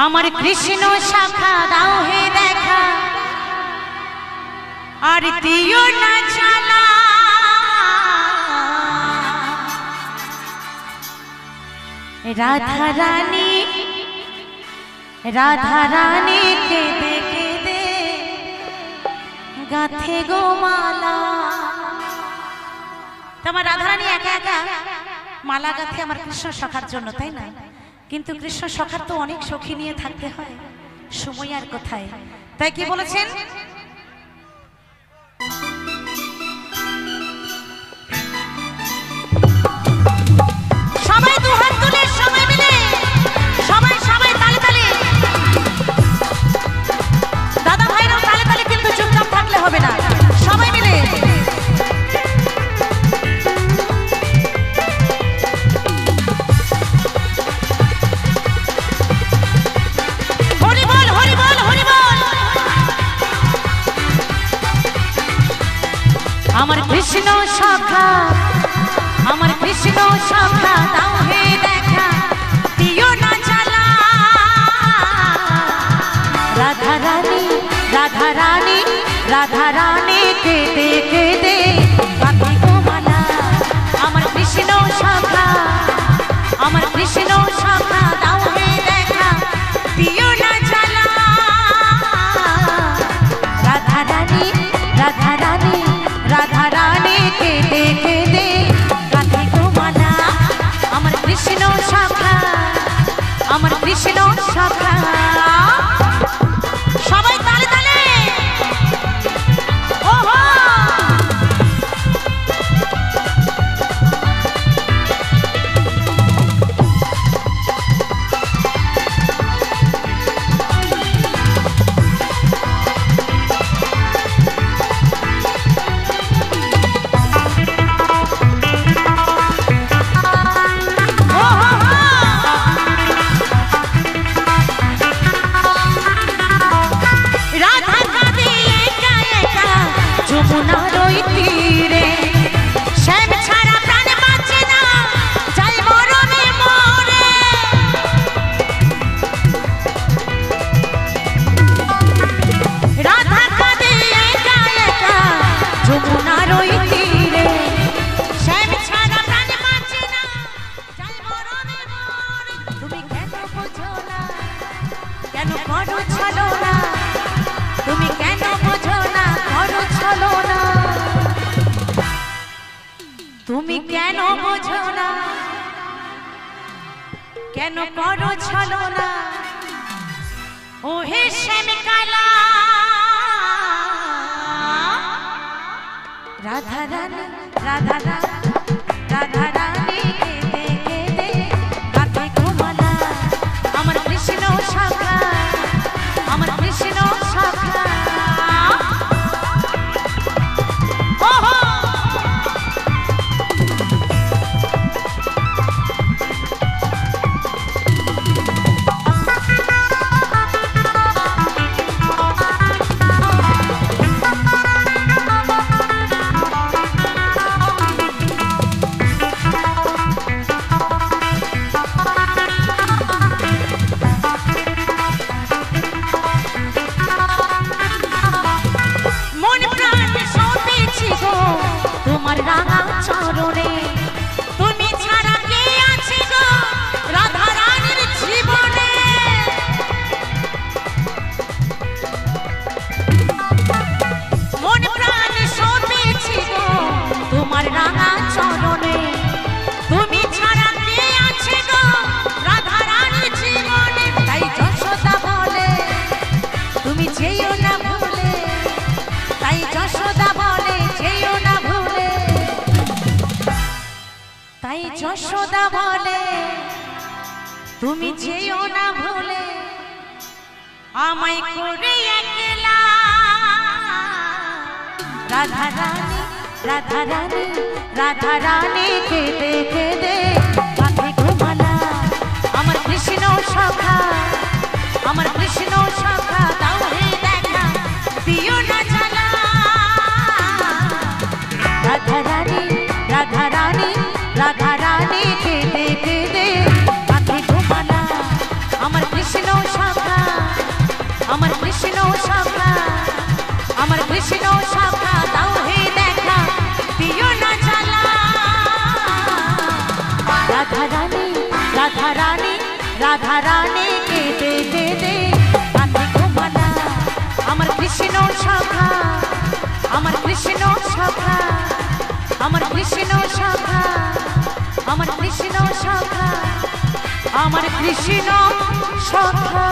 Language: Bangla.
আমার কৃষ্ণ শাখা দাও হে দেখা, আর দিও না জ্বালা। রাধা রানী রাধা রানী কেঁদে কেঁদে গাথে গো মালা। তোমার রাধা রানী একা একা মালা গাথে আমার কৃষ্ণ সখার জন্য, তাই না? কিন্তু কৃষ্ণ সখার তো অনেক সখী নিয়ে থাকতে হয়, সময় আর কোথায়। তাই কি বলেছেন? সবাই দুহাত তুলে সবাই মিলে সবাই সবাই তালে তালে, দাদা ভাইরাও তালে তালে, কিন্তু চুপচাপ থাকলে হবে না, সবাই মিলে আমার কৃষ্ণ সখা, আমার কৃষ্ণ সখা দাও হে দেখা, দিও না জ্বালা। রাধা রানী রাধা রানী রাধা রানী কেঁদে কেঁদে গাথে গো মালা। আমার কৃষ্ণ সখা, আমার কৃষ্ণ সখা দাও হে দেখা, দিও না জ্বালা। রাধা রানী রাধা রানী রাধা রানী কেঁদে কেঁদে গাথে গো মালা। আমার কৃষ্ণ সখা, আমার কৃষ্ণ সখা। সবাই তালে তালে, ওহো তুমি কেন বোঝো না, কেন করো ছলনা? ও হে শ্যাম কালা। রাধা রানী রাধা রানী রাধা রানী কেঁদে কেঁদে গাথে গো মালা। আমার কৃষ্ণ সখা, আমার কৃষ্ণ সখা। তোমার রাঙা চরণে, তুমি ছাড়া কে আছে গো রাধা রানীর জীবনে? মন প্রাণ সপেছি গো তোমার রাঙা চরণে, তুমি ছাড়া কে আছে গো রাধা রানীর জীবনে? তাই যশোদা বলে তুমি যেও না ভুলে, তাই যশোদা বলে যেও না ভুলে, তাই যশোদা বলে তুমি যেও না ভুলে, আমায় করে একলা। রাধা রানী রাধা রানী রাধা রানী কেঁদে কেঁদে গাথে গো মালা। আমার কৃষ্ণ সখা, আমার কৃষ্ণ সখা দাও হে দেখা, দিও না জ্বালা। রাধা রানী রাধা রানী রাধা রানী কেঁদে কেঁদে গাথে গো মালা। আমার কৃষ্ণ সখা, রাধা রানী কেঁদে কেঁদে কাঁদে ঘুমালা আমার কৃষ্ণ সখা আমার কৃষ্ণ সখা আমার কৃষ্ণ সখা আমার কৃষ্ণ সখা আমার কৃষ্ণ সখা